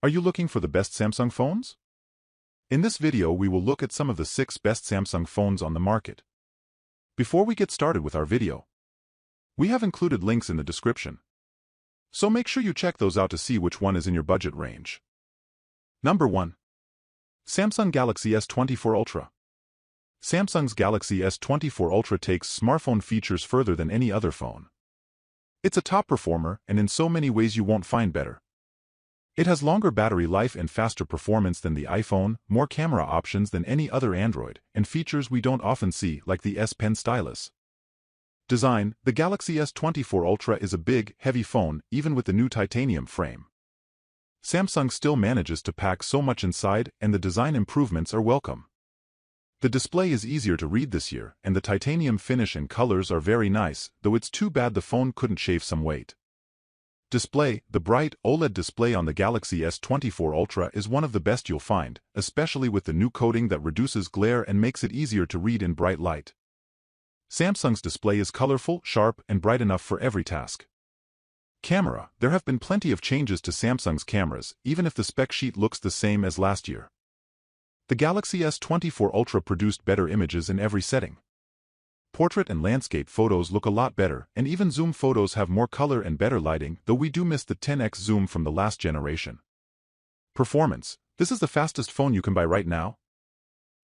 Are you looking for the best Samsung phones? In this video, we will look at some of the 6 best Samsung phones on the market. Before we get started with our video, we have included links in the description, so make sure you check those out to see which one is in your budget range. Number 1. Samsung Galaxy S24 Ultra. Samsung's Galaxy S24 Ultra takes smartphone features further than any other phone. It's a top performer, and in so many ways you won't find better. It has longer battery life and faster performance than the iPhone, more camera options than any other Android, and features we don't often see like the S Pen stylus. Design: the Galaxy S24 Ultra is a big, heavy phone, even with the new titanium frame. Samsung still manages to pack so much inside, and the design improvements are welcome. The display is easier to read this year, and the titanium finish and colors are very nice, though it's too bad the phone couldn't shave some weight. Display: the bright OLED display on the Galaxy S24 Ultra is one of the best you'll find, especially with the new coating that reduces glare and makes it easier to read in bright light. Samsung's display is colorful, sharp, and bright enough for every task. Camera: there have been plenty of changes to Samsung's cameras, even if the spec sheet looks the same as last year. The Galaxy S24 Ultra produced better images in every setting. Portrait and landscape photos look a lot better, and even zoom photos have more color and better lighting, though we do miss the 10x zoom from the last generation. Performance: this is the fastest phone you can buy right now.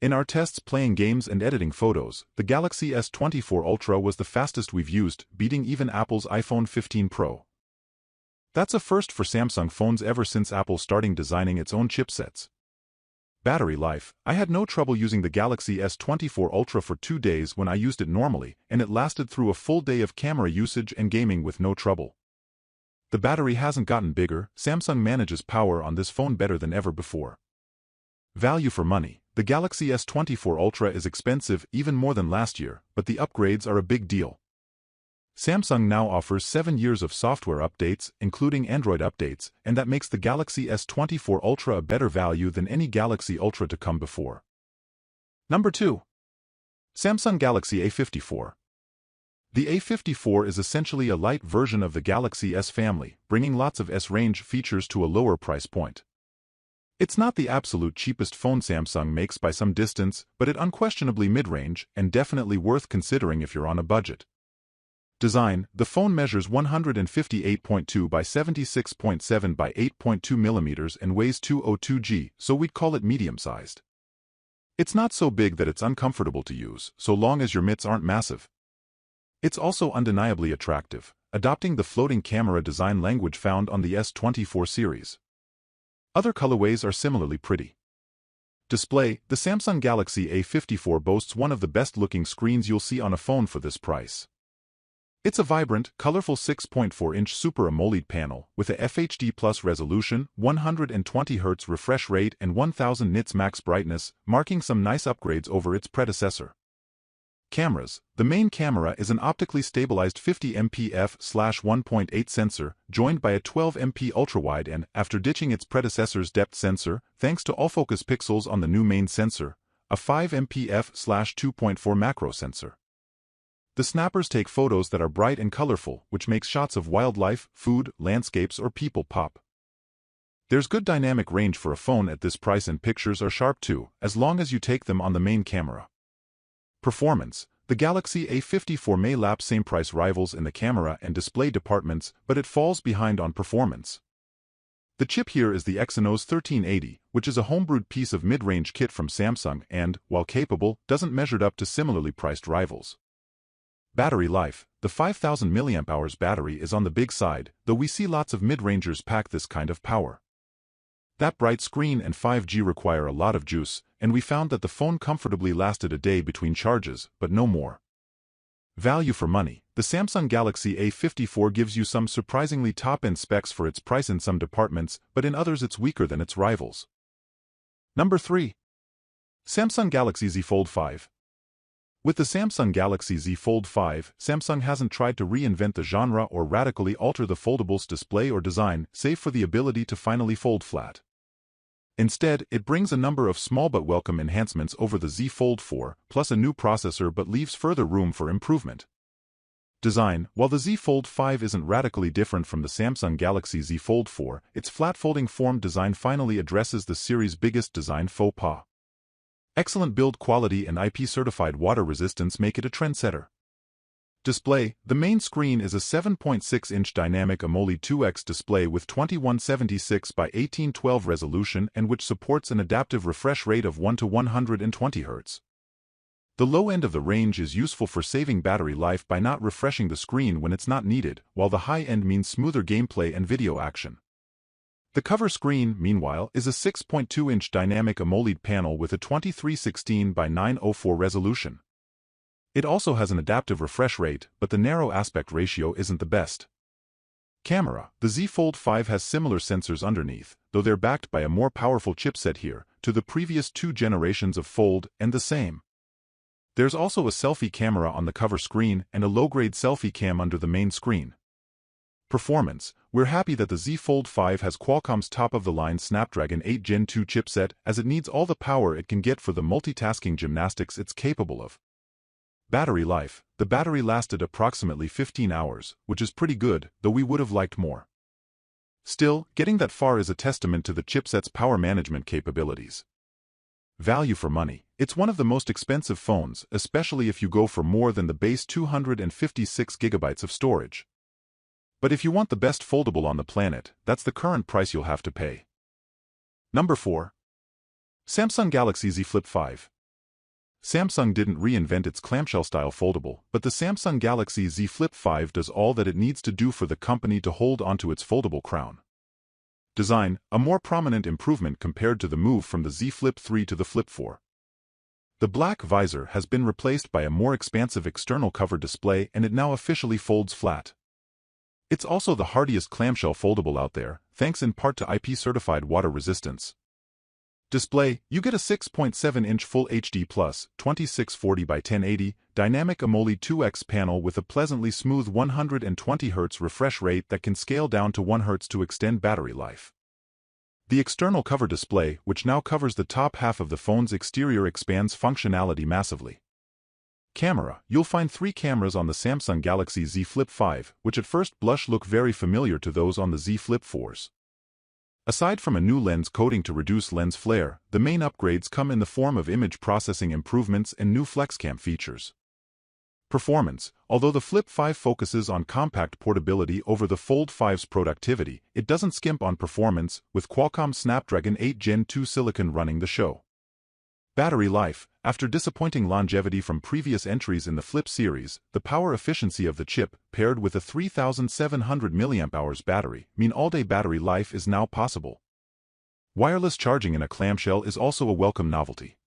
In our tests playing games and editing photos, the Galaxy S24 Ultra was the fastest we've used, beating even Apple's iPhone 15 Pro. That's a first for Samsung phones ever since Apple started designing its own chipsets. Battery life: I had no trouble using the Galaxy S24 Ultra for 2 days when I used it normally, and it lasted through a full day of camera usage and gaming with no trouble. The battery hasn't gotten bigger. Samsung manages power on this phone better than ever before. Value for money: the Galaxy S24 Ultra is expensive, even more than last year, but the upgrades are a big deal. Samsung now offers 7 years of software updates, including Android updates, and that makes the Galaxy S24 Ultra a better value than any Galaxy Ultra to come before. Number 2. Samsung Galaxy A54. The A54 is essentially a light version of the Galaxy S family, bringing lots of S-range features to a lower price point. It's not the absolute cheapest phone Samsung makes by some distance, but it unquestionably mid-range, and definitely worth considering if you're on a budget. Design: the phone measures 158.2 by 76.7 by 8.2 mm and weighs 202 g, so we'd call it medium-sized. It's not so big that it's uncomfortable to use, so long as your mitts aren't massive. It's also undeniably attractive, adopting the floating camera design language found on the S24 series. Other colorways are similarly pretty. Display: the Samsung Galaxy A54 boasts one of the best-looking screens you'll see on a phone for this price. It's a vibrant, colorful 6.4-inch Super AMOLED panel with a FHD Plus resolution, 120 Hz refresh rate and 1000 nits max brightness, marking some nice upgrades over its predecessor. Cameras: the main camera is an optically stabilized 50MP f/1.8 sensor, joined by a 12MP ultrawide and, after ditching its predecessor's depth sensor, thanks to all-focus pixels on the new main sensor, a 5MP f/2.4 macro sensor. The snappers take photos that are bright and colorful, which makes shots of wildlife, food, landscapes, or people pop. There's good dynamic range for a phone at this price, and pictures are sharp too, as long as you take them on the main camera. Performance: the Galaxy A54 may lap same price rivals in the camera and display departments, but it falls behind on performance. The chip here is the Exynos 1380, which is a homebrewed piece of mid-range kit from Samsung and, while capable, doesn't measure up to similarly priced rivals. Battery life: the 5000 mAh battery is on the big side, though we see lots of mid-rangers pack this kind of power. That bright screen and 5G require a lot of juice, and we found that the phone comfortably lasted a day between charges, but no more. Value for money: the Samsung Galaxy A54 gives you some surprisingly top-end specs for its price in some departments, but in others it's weaker than its rivals. Number 3. Samsung Galaxy Z Fold 5. With the Samsung Galaxy Z Fold 5, Samsung hasn't tried to reinvent the genre or radically alter the foldables display or design, save for the ability to finally fold flat. Instead, it brings a number of small but welcome enhancements over the Z Fold 4, plus a new processor, but leaves further room for improvement. Design. While the Z Fold 5 isn't radically different from the Samsung Galaxy Z Fold 4, its flat-folding form design finally addresses the series' biggest design faux pas. Excellent build quality and IP-certified water resistance make it a trendsetter. Display. The main screen is a 7.6-inch dynamic AMOLED 2X display with 2176 by 1812 resolution and which supports an adaptive refresh rate of 1 to 120 Hz. The low end of the range is useful for saving battery life by not refreshing the screen when it's not needed, while the high end means smoother gameplay and video action. The cover screen, meanwhile, is a 6.2-inch dynamic AMOLED panel with a 2316 by 904 resolution. It also has an adaptive refresh rate, but the narrow aspect ratio isn't the best. Camera. The Z Fold 5 has similar sensors underneath, though they're backed by a more powerful chipset here, to the previous 2 generations of Fold, and the same. There's also a selfie camera on the cover screen and a low-grade selfie cam under the main screen. Performance. We're happy that the Z Fold 5 has Qualcomm's top-of-the-line Snapdragon 8 Gen 2 chipset, as it needs all the power it can get for the multitasking gymnastics it's capable of. Battery life. The battery lasted approximately 15 hours, which is pretty good, though we would have liked more. Still, getting that far is a testament to the chipset's power management capabilities. Value for money. It's one of the most expensive phones, especially if you go for more than the base 256 GB of storage. But if you want the best foldable on the planet, that's the current price you'll have to pay. Number 4. Samsung Galaxy Z Flip 5. Samsung didn't reinvent its clamshell-style foldable, but the Samsung Galaxy Z Flip 5 does all that it needs to do for the company to hold onto its foldable crown. Design. A more prominent improvement compared to the move from the Z Flip 3 to the Flip 4. The black visor has been replaced by a more expansive external cover display and it now officially folds flat. It's also the hardiest clamshell foldable out there, thanks in part to IP-certified water resistance. Display. You get a 6.7-inch Full HD Plus 2640 by 1080 dynamic AMOLED 2X panel with a pleasantly smooth 120 Hz refresh rate that can scale down to 1 Hz to extend battery life. The external cover display, which now covers the top half of the phone's exterior, expands functionality massively. Camera. You'll find 3 cameras on the Samsung Galaxy Z Flip 5, which at first blush look very familiar to those on the Z Flip 4s. Aside from a new lens coating to reduce lens flare, the main upgrades come in the form of image processing improvements and new FlexCam features. Performance. Although the Flip 5 focuses on compact portability over the Fold 5's productivity, it doesn't skimp on performance, with Qualcomm Snapdragon 8 Gen 2 Silicon running the show. Battery life. After disappointing longevity from previous entries in the Flip series, the power efficiency of the chip, paired with a 3,700 mAh battery, mean all-day battery life is now possible. Wireless charging in a clamshell is also a welcome novelty.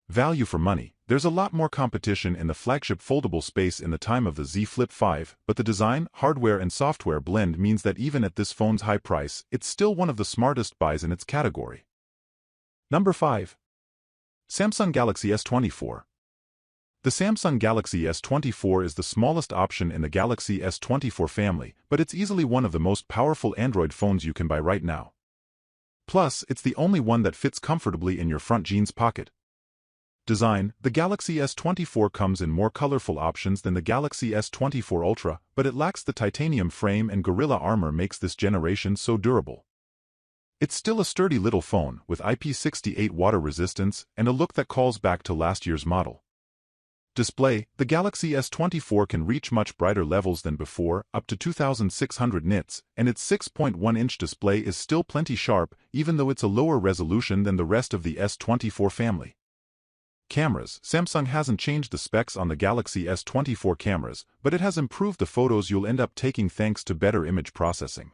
Value for money. There's a lot more competition in the flagship foldable space in the time of the Z Flip 5, but the design, hardware and software blend means that even at this phone's high price, it's still one of the smartest buys in its category. Number 5. Samsung Galaxy S24. The Samsung Galaxy S24 is the smallest option in the Galaxy S24 family, but it's easily one of the most powerful Android phones you can buy right now. Plus, it's the only one that fits comfortably in your front jeans pocket. Design. The Galaxy S24 comes in more colorful options than the Galaxy S24 Ultra, but it lacks the titanium frame and Gorilla Armor makes this generation so durable. It's still a sturdy little phone with IP68 water resistance and a look that calls back to last year's model. Display. The Galaxy S24 can reach much brighter levels than before, up to 2600 nits, and its 6.1-inch display is still plenty sharp, even though it's a lower resolution than the rest of the S24 family. Cameras. Samsung hasn't changed the specs on the Galaxy S24 cameras, but it has improved the photos you'll end up taking thanks to better image processing.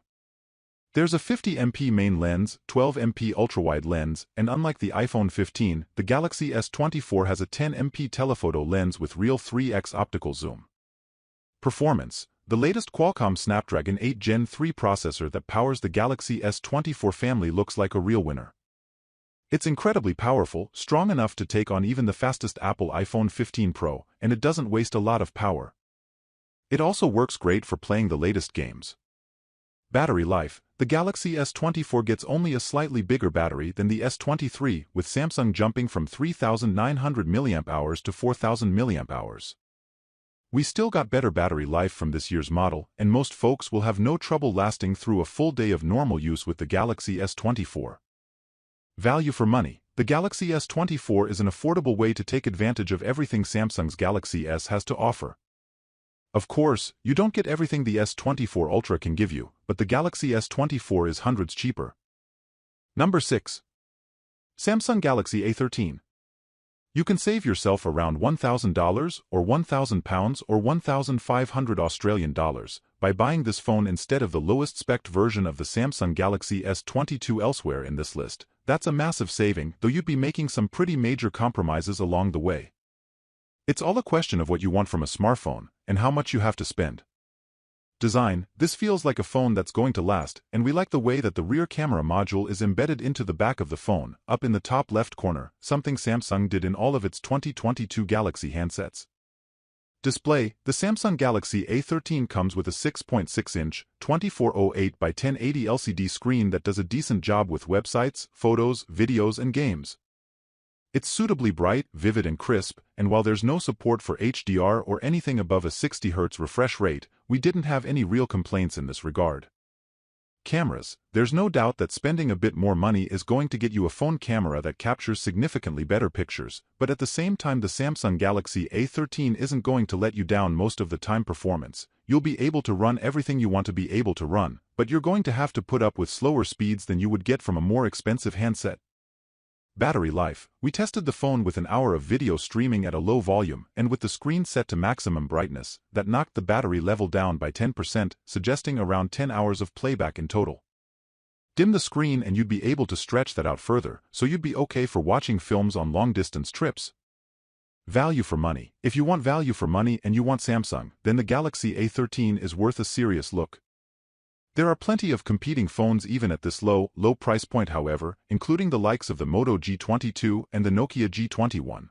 There's a 50MP main lens, 12MP ultrawide lens, and unlike the iPhone 15, the Galaxy S24 has a 10MP telephoto lens with real 3x optical zoom. Performance. The latest Qualcomm Snapdragon 8 Gen 3 processor that powers the Galaxy S24 family looks like a real winner. It's incredibly powerful, strong enough to take on even the fastest Apple iPhone 15 Pro, and it doesn't waste a lot of power. It also works great for playing the latest games. Battery life. The Galaxy S24 gets only a slightly bigger battery than the S23, with Samsung jumping from 3,900 mAh to 4,000 mAh. We still got better battery life from this year's model, and most folks will have no trouble lasting through a full day of normal use with the Galaxy S24. Value for money. The Galaxy S24 is an affordable way to take advantage of everything Samsung's Galaxy S has to offer. Of course, you don't get everything the S24 Ultra can give you, but the Galaxy S24 is hundreds cheaper. Number 6. Samsung Galaxy A13. You can save yourself around $1,000 or £1,000 or 1,500 Australian dollars by buying this phone instead of the lowest spec version of the Samsung Galaxy S22 elsewhere in this list. That's a massive saving, though you'd be making some pretty major compromises along the way. It's all a question of what you want from a smartphone and how much you have to spend. Design. This feels like a phone that's going to last, and we like the way that the rear camera module is embedded into the back of the phone, up in the top left corner, something Samsung did in all of its 2022 Galaxy handsets. Display. The Samsung Galaxy A13 comes with a 6.6-inch, 2408 by 1080 LCD screen that does a decent job with websites, photos, videos, and games. It's suitably bright, vivid, and crisp, and while there's no support for HDR or anything above a 60Hz refresh rate, we didn't have any real complaints in this regard. Cameras. There's no doubt that spending a bit more money is going to get you a phone camera that captures significantly better pictures, but at the same time the Samsung Galaxy A13 isn't going to let you down most of the time. Performance. You'll be able to run everything you want to be able to run, but you're going to have to put up with slower speeds than you would get from a more expensive handset. Battery life. We tested the phone with an hour of video streaming at a low volume and with the screen set to maximum brightness, that knocked the battery level down by 10%, suggesting around 10 hours of playback in total. Dim the screen and you'd be able to stretch that out further, so you'd be okay for watching films on long-distance trips. Value for money. If you want value for money and you want Samsung, then the Galaxy A13 is worth a serious look. There are plenty of competing phones even at this low price point, however, including the likes of the Moto G22 and the Nokia G21.